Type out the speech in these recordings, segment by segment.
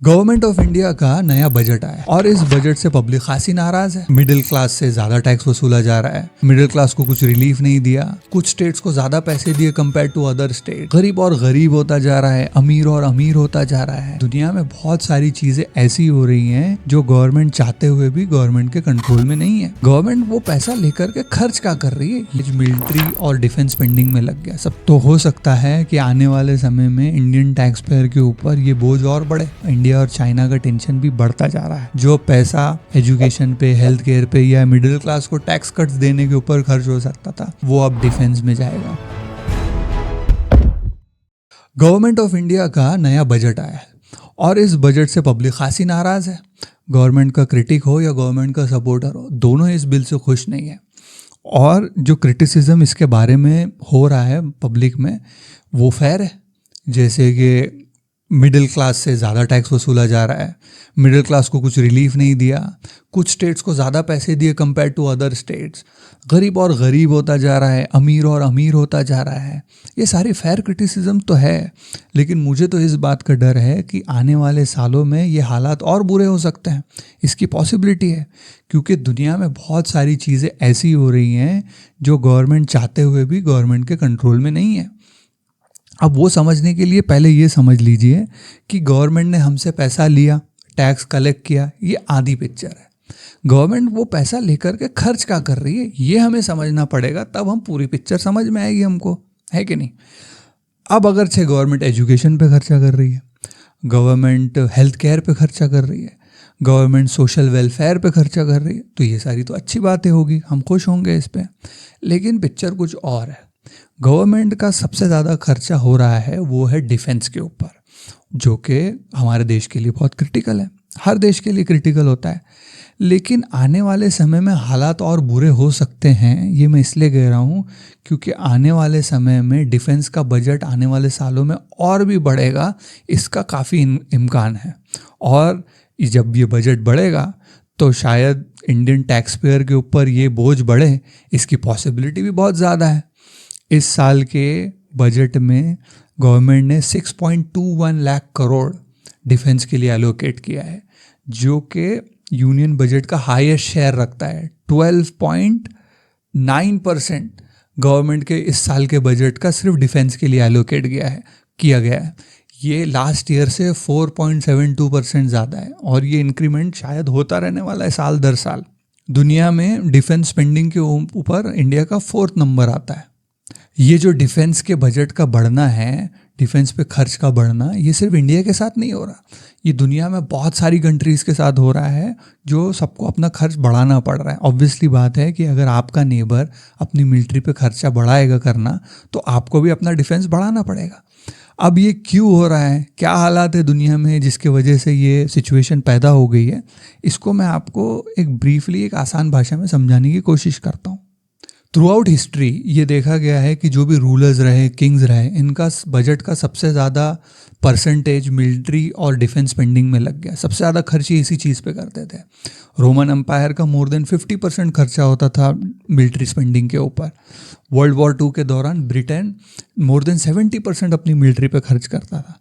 Government of India का नया budget आया और इस बजट से पब्लिक खासी नाराज है। मिडिल क्लास से ज्यादा टैक्स वसूला जा रहा है। मिडिल क्लास को कुछ रिलीफ नहीं दिया, कुछ स्टेट्स को ज्यादा पैसे दिए कंपेयर टू अदर स्टेट। गरीब और गरीब होता जा रहा है, अमीर और अमीर होता जा रहा है। दुनिया में बहुत सारी चीजें ऐसी हो रही हैं जो गवर्नमेंट चाहते हुए भी गवर्नमेंट के कंट्रोल में नहीं है। गवर्नमेंट वो पैसा लेकर के खर्च क्या कर रही है, ये मिलिट्री और डिफेंस स्पेंडिंग में लग गया सब। तो हो सकता है कि आने वाले समय में इंडियन टैक्स पेयर के ऊपर ये बोझ और बढ़े। इंडिया और चाइना का टेंशन भी बढ़ता जा रहा है। जो पैसा एजुकेशन पे, हेल्थ केयर पे या मिडिल क्लास को टैक्स कट्स देने के ऊपर खर्च हो सकता था, वो अब डिफेंस में जाएगा। गवर्नमेंट ऑफ इंडिया का नया बजट आया है और इस बजट से पब्लिक खासी नाराज है। गवर्नमेंट का क्रिटिक हो या गवर्नमेंट का सपोर्टर हो, दोनों इस बिल से खुश नहीं है। और जो क्रिटिसिज्म इसके बारे में हो रहा है पब्लिक में, वो फेयर है। जैसे कि मिडिल क्लास से ज़्यादा टैक्स वसूला जा रहा है, मिडिल क्लास को कुछ रिलीफ नहीं दिया, कुछ स्टेट्स को ज़्यादा पैसे दिए कंपेयर टू अदर स्टेट्स। गरीब और गरीब होता जा रहा है, अमीर और अमीर होता जा रहा है। ये सारी फेयर क्रिटिसिज्म तो है, लेकिन मुझे तो इस बात का डर है कि आने वाले सालों में ये हालात और बुरे हो सकते हैं। इसकी पॉसिबिलिटी है, क्योंकि दुनिया में बहुत सारी चीज़ें ऐसी हो रही हैं जो गवर्नमेंट चाहते हुए भी गवर्नमेंट के कंट्रोल में नहीं है। अब वो समझने के लिए पहले ये समझ लीजिए कि गवर्नमेंट ने हमसे पैसा लिया, टैक्स कलेक्ट किया, ये आधी पिक्चर है। गवर्नमेंट वो पैसा लेकर के खर्च क्या कर रही है, ये हमें समझना पड़ेगा, तब हम पूरी पिक्चर समझ में आएगी हमको, है कि नहीं। अब अगर गवर्नमेंट एजुकेशन पे खर्चा कर रही है, गवर्नमेंट हेल्थ केयर पे खर्चा कर रही है, गवर्नमेंट सोशल वेलफेयर पे खर्चा कर रही है, तो ये सारी तो अच्छी बातें होगी, हम खुश होंगे इस पे। लेकिन पिक्चर कुछ और है। गवर्नमेंट का सबसे ज़्यादा खर्चा हो रहा है वो है डिफेंस के ऊपर, जो कि हमारे देश के लिए बहुत क्रिटिकल है। हर देश के लिए क्रिटिकल होता है, लेकिन आने वाले समय में हालात और बुरे हो सकते हैं। ये मैं इसलिए कह रहा हूँ क्योंकि आने वाले समय में डिफेंस का बजट आने वाले सालों में और भी बढ़ेगा, इसका काफ़ी इम्कान है। और जब ये बजट बढ़ेगा तो शायद इंडियन टैक्स पेयर के ऊपर ये बोझ बढ़े, इसकी पॉसिबिलिटी भी बहुत ज़्यादा है। इस साल के बजट में गवर्नमेंट ने 6.21 लाख करोड़ डिफेंस के लिए एलोकेट किया है, जो कि यूनियन बजट का हाईएस्ट शेयर रखता है। 12.9% गवर्नमेंट के इस साल के बजट का सिर्फ डिफेंस के लिए एलोकेट किया गया है। ये लास्ट ईयर से 4.72% ज़्यादा है और ये इंक्रीमेंट शायद होता रहने वाला है साल दर साल। दुनिया में डिफेंस स्पेंडिंग के ऊपर इंडिया का 4th नंबर आता है। ये जो डिफेंस के बजट का बढ़ना है, डिफेंस पे खर्च का बढ़ना, ये सिर्फ इंडिया के साथ नहीं हो रहा, ये दुनिया में बहुत सारी कंट्रीज़ के साथ हो रहा है, जो सबको अपना खर्च बढ़ाना पड़ रहा है। ऑब्वियसली बात है कि अगर आपका नेबर अपनी मिलिट्री पे खर्चा बढ़ाएगा करना, तो आपको भी अपना डिफेंस बढ़ाना पड़ेगा। अब ये क्यों हो रहा है, क्या हालात है दुनिया में जिसके वजह से ये सिचुएशन पैदा हो गई है, इसको मैं आपको एक ब्रीफली, एक आसान भाषा में समझाने की कोशिश करता हूँ। थ्रू आउट हिस्ट्री ये देखा गया है कि जो भी रूलर्स रहे, किंग्स रहे, इनका बजट का सबसे ज़्यादा परसेंटेज मिलिट्री और डिफेंस स्पेंडिंग में लग गया। सबसे ज़्यादा खर्च इसी चीज़ पे करते थे। रोमन एम्पायर का मोर देन 50% खर्चा होता था मिलिट्री स्पेंडिंग के ऊपर। वर्ल्ड वॉर 2 के दौरान ब्रिटेन मोर देन 70% अपनी मिलिट्री पे खर्च करता था।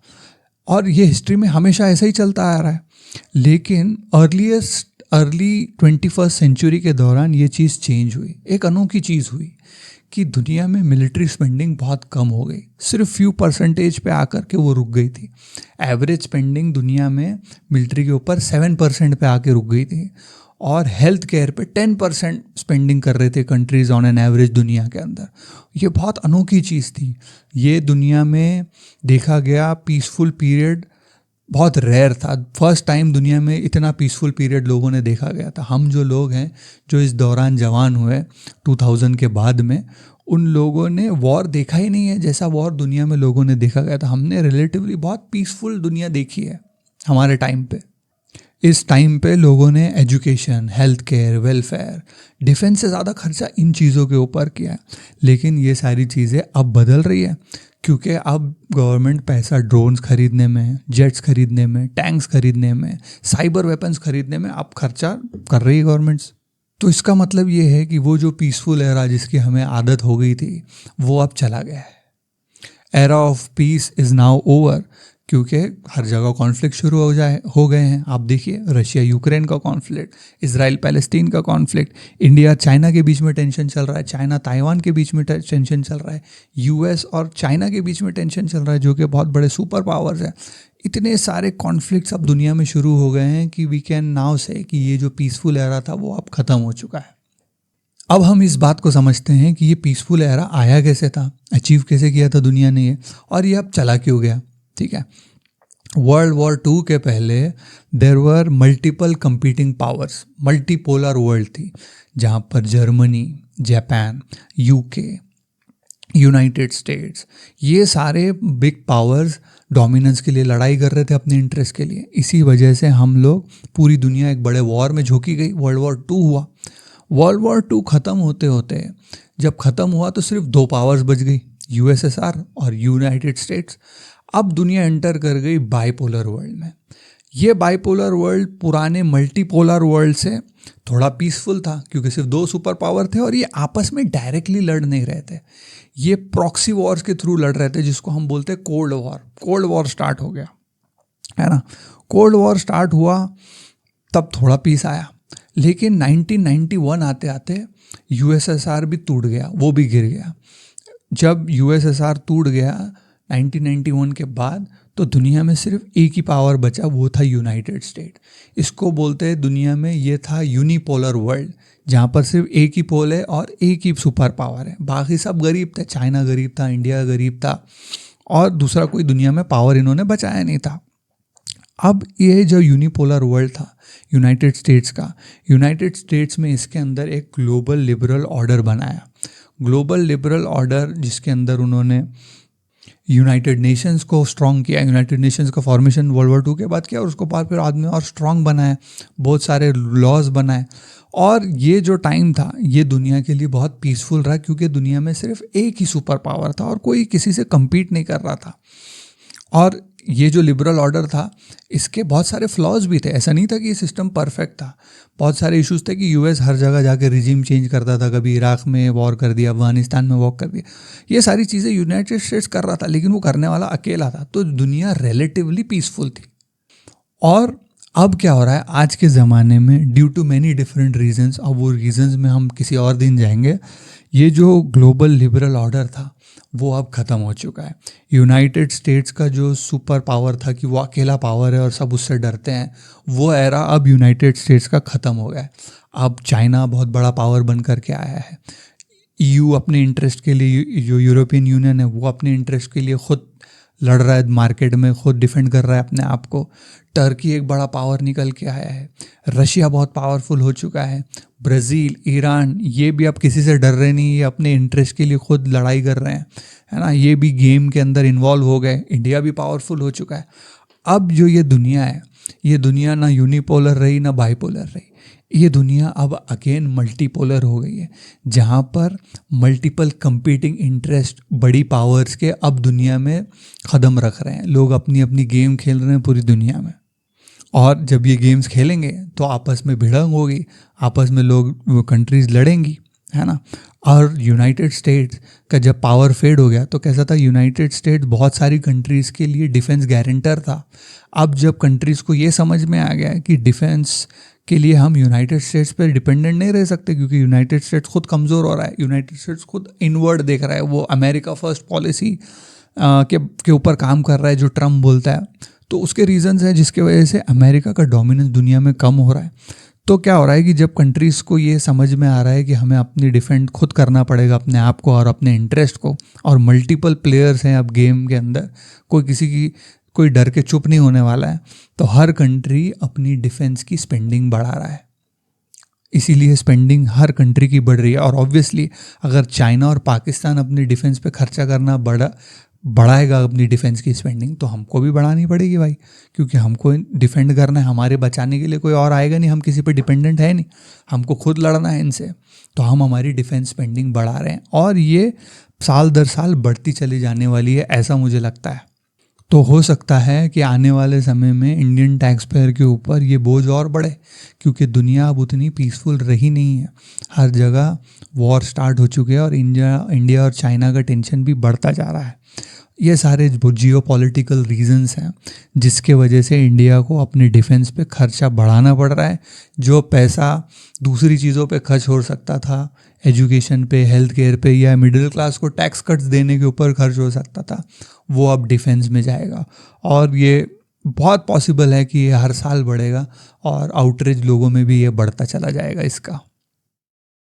और ये हिस्ट्री में हमेशा ऐसा ही चलता आ रहा है। लेकिन अर्ली 21st सेंचुरी के दौरान ये चीज़ चेंज हुई। एक अनोखी चीज़ हुई कि दुनिया में मिलिट्री स्पेंडिंग बहुत कम हो गई, सिर्फ फ्यू परसेंटेज पे आकर के वो रुक गई थी। एवरेज स्पेंडिंग दुनिया में मिलिट्री के ऊपर 7% पे आके रुक गई थी, और हेल्थ केयर पे 10% स्पेंडिंग कर रहे थे कंट्रीज़ ऑन एन एवरेज दुनिया के अंदर। ये बहुत अनोखी चीज़ थी। ये दुनिया में देखा गया पीसफुल पीरियड बहुत रेयर था। फर्स्ट टाइम दुनिया में इतना पीसफुल पीरियड लोगों ने देखा गया था। हम जो लोग हैं जो इस दौरान जवान हुए 2000 के बाद में, उन लोगों ने वॉर देखा ही नहीं है जैसा वॉर दुनिया में लोगों ने देखा गया था। हमने रिलेटिवली बहुत पीसफुल दुनिया देखी है हमारे टाइम पे। इस टाइम पे लोगों ने education, health care, welfare, defence से ज़्यादा खर्चा इन चीज़ों के ऊपर किया है। लेकिन ये सारी चीज़ें अब बदल रही है, क्योंकि अब गवर्नमेंट पैसा ड्रोन्स खरीदने में, जेट्स खरीदने में, टैंक्स खरीदने में, साइबर वेपन्स खरीदने में अब खर्चा कर रही है गवर्नमेंट्स। तो इसका मतलब ये है कि वो जो पीसफुल एरा जिसकी हमें आदत हो गई थी, वो अब चला गया है। Era of peace is now over, क्योंकि हर जगह कॉन्फ्लिक्ट शुरू हो गए हैं। आप देखिए रशिया यूक्रेन का कॉन्फ्लिक्ट, इजराइल पैलेस्टीन का कॉन्फ्लिक्ट, इंडिया चाइना के बीच में टेंशन चल रहा है, चाइना ताइवान के बीच में टेंशन चल रहा है, यूएस और चाइना के बीच में टेंशन चल रहा है, जो कि बहुत बड़े सुपर पावर्स हैं। इतने सारे कॉन्फ्लिक्ट्स अब दुनिया में शुरू हो गए हैं कि वी कैन नाउ से कि ये जो पीसफुल एरा था वो अब ख़त्म हो चुका है। अब हम इस बात को समझते हैं कि ये पीसफुल एरा आया कैसे था, अचीव कैसे किया था दुनिया ने ये, और ये अब चला क्यों गया। ठीक है, वर्ल्ड वॉर 2 के पहले there were multiple competing powers, multipolar world थी, जहाँ पर Germany, Japan, UK, United States, ये सारे बिग पावर्स डोमिनेंस के लिए लड़ाई कर रहे थे अपने इंटरेस्ट के लिए। इसी वजह से हम लोग, पूरी दुनिया एक बड़े वॉर में झोंकी गई, वर्ल्ड वॉर 2 हुआ। वर्ल्ड वॉर 2 ख़त्म होते होते जब ख़त्म हुआ तो सिर्फ 2 पावर्स बच गई, यूएसएसआर और यूनाइटेड स्टेट्स। अब दुनिया एंटर कर गई बाइपोलर वर्ल्ड में। ये बाइपोलर वर्ल्ड पुराने मल्टीपोलर वर्ल्ड से थोड़ा पीसफुल था, क्योंकि सिर्फ 2 सुपर पावर थे और ये आपस में डायरेक्टली लड़ नहीं रहे थे, ये प्रॉक्सी वॉर्स के थ्रू लड़ रहे थे, जिसको हम बोलते हैं cold war. Cold war start हो गया, है ना। कोल्ड वॉर स्टार्ट हुआ तब थोड़ा पीस आया, लेकिन 1991 आते आते यूएसएसआर भी टूट गया, वो भी गिर गया। जब यूएसएसआर टूट गया 1991 के बाद, तो दुनिया में सिर्फ एक ही पावर बचा, वो था यूनाइटेड स्टेट। इसको बोलते हैं दुनिया में, ये था यूनिपोलर वर्ल्ड, जहाँ पर सिर्फ एक ही पोल है और एक ही सुपर पावर है, बाकी सब गरीब थे। चाइना गरीब था, इंडिया गरीब था, और दूसरा कोई दुनिया में पावर इन्होंने बचाया नहीं था। अब ये जो यूनिपोलर वर्ल्ड था यूनाइटेड स्टेट्स का, यूनाइटेड स्टेट्स में इसके अंदर एक ग्लोबल लिबरल ऑर्डर बनाया। ग्लोबल लिबरल ऑर्डर, जिसके अंदर उन्होंने यूनाइटेड नेशंस को स्ट्रॉन्ग किया। यूनाइटेड नेशंस का फॉर्मेशन वर्ल्ड वॉर 2 के बाद किया, और उसको बाद फिर आदमी और स्ट्रॉन्ग बनाया, बहुत सारे लॉज बनाए। और ये जो टाइम था ये दुनिया के लिए बहुत पीसफुल रहा, क्योंकि दुनिया में सिर्फ एक ही सुपर पावर था और कोई किसी से कम्पीट नहीं कर रहा था। और ये जो लिबरल ऑर्डर था, इसके बहुत सारे फ्लॉज भी थे, ऐसा नहीं था कि ये सिस्टम परफेक्ट था। बहुत सारे इश्यूज थे कि यूएस हर जगह जाके रिजीम चेंज करता था, कभी इराक में वॉर कर दिया, अफगानिस्तान में वॉर कर दिया, ये सारी चीज़ें यूनाइटेड स्टेट्स कर रहा था, लेकिन वो करने वाला अकेला था, तो दुनिया रिलेटिवली पीसफुल थी। और अब क्या हो रहा है आज के ज़माने में, due to many different reasons, अब वो रीजंस में हम किसी और दिन जाएंगे, ये जो ग्लोबल लिबरल ऑर्डर था वो अब ख़त्म हो चुका है। यूनाइटेड स्टेट्स का जो सुपर पावर था कि वो अकेला पावर है और सब उससे डरते हैं, वो एरा अब यूनाइटेड स्टेट्स का ख़त्म हो गया है। अब चाइना बहुत बड़ा पावर बन करके आया है। ईयू अपने इंटरेस्ट के लिए, जो यूरोपियन यूनियन है वो अपने इंटरेस्ट के लिए खुद लड़ रहा है, मार्केट में खुद डिफेंड कर रहा है अपने आप को। टर्की एक बड़ा पावर निकल के आया है, रशिया बहुत पावरफुल हो चुका है, ब्राज़ील, ईरान, ये भी अब किसी से डर रहे नहीं, ये अपने इंटरेस्ट के लिए खुद लड़ाई कर रहे हैं, है ना। ये भी गेम के अंदर इन्वॉल्व हो गए। इंडिया भी पावरफुल हो चुका है। अब जो ये दुनिया है, ये दुनिया ना यूनिपोलर रही ना बाइपोलर रही, ये दुनिया अब अगेन मल्टीपोलर हो गई है, जहाँ पर मल्टीपल कंपीटिंग इंटरेस्ट बड़ी पावर्स के अब दुनिया में कदम रख रहे हैं। लोग अपनी अपनी गेम खेल रहे हैं पूरी दुनिया में, और जब ये गेम्स खेलेंगे तो आपस में भिड़ंग होगी, आपस में लोग कंट्रीज़ लड़ेंगी, है ना। और यूनाइटेड स्टेट्स का जब पावर फेड हो गया तो कैसा था, यूनाइटेड स्टेट्स बहुत सारी कंट्रीज़ के लिए डिफेंस गारंटर था। अब जब कंट्रीज़ को ये समझ में आ गया कि डिफेंस के लिए हम यूनाइटेड स्टेट्स पर डिपेंडेंट नहीं रह सकते, क्योंकि यूनाइटेड स्टेट्स खुद कमज़ोर हो रहा है, यूनाइटेड स्टेट्स खुद इनवर्ड देख रहा है, वो अमेरिका फर्स्ट पॉलिसी के ऊपर काम कर रहा है जो ट्रम्प बोलता है, तो उसके रीजंस हैं जिसके वजह से अमेरिका का डोमिनेंस दुनिया में कम हो रहा है। तो क्या हो रहा है कि जब कंट्रीज़ को ये समझ में आ रहा है कि हमें अपनी डिफेंड खुद करना पड़ेगा अपने आप को और अपने इंटरेस्ट को, और मल्टीपल प्लेयर्स हैं अब गेम के अंदर, कोई डर के चुप नहीं होने वाला है, तो हर कंट्री अपनी डिफेंस की स्पेंडिंग बढ़ा रहा है। इसीलिए स्पेंडिंग हर कंट्री की बढ़ रही है। और ऑब्वियसली अगर चाइना और पाकिस्तान अपनी डिफेंस पे खर्चा करना बढ़ाएगा अपनी डिफेंस की स्पेंडिंग, तो हमको भी बढ़ानी पड़ेगी भाई, क्योंकि हमको डिफेंड करना है, हमारे बचाने के लिए कोई और आएगा नहीं, हम किसी पे डिपेंडेंट है नहीं, हमको खुद लड़ना है इनसे। तो हम हमारी डिफेंस स्पेंडिंग बढ़ा रहे हैं, और ये साल दर साल बढ़ती चली जाने वाली है, ऐसा मुझे लगता है। तो हो सकता है कि आने वाले समय में इंडियन टैक्स पेयर के ऊपर ये बोझ और बढ़े, क्योंकि दुनिया अब उतनी पीसफुल रही नहीं है, हर जगह वॉर स्टार्ट हो चुके हैं, और इंडिया और चाइना का टेंशन भी बढ़ता जा रहा है। ये सारे जियो पॉलिटिकल रीजंस हैं जिसके वजह से इंडिया को अपने डिफेंस पे खर्चा बढ़ाना पड़ रहा है। जो पैसा दूसरी चीज़ों पे खर्च हो सकता था, एजुकेशन पे, हेल्थ केयर पे, या मिडिल क्लास को टैक्स कट्स देने के ऊपर खर्च हो सकता था, वो अब डिफेंस में जाएगा। और ये बहुत पॉसिबल है कि ये हर साल बढ़ेगा और आउटरीच लोगों में भी ये बढ़ता चला जाएगा इसका।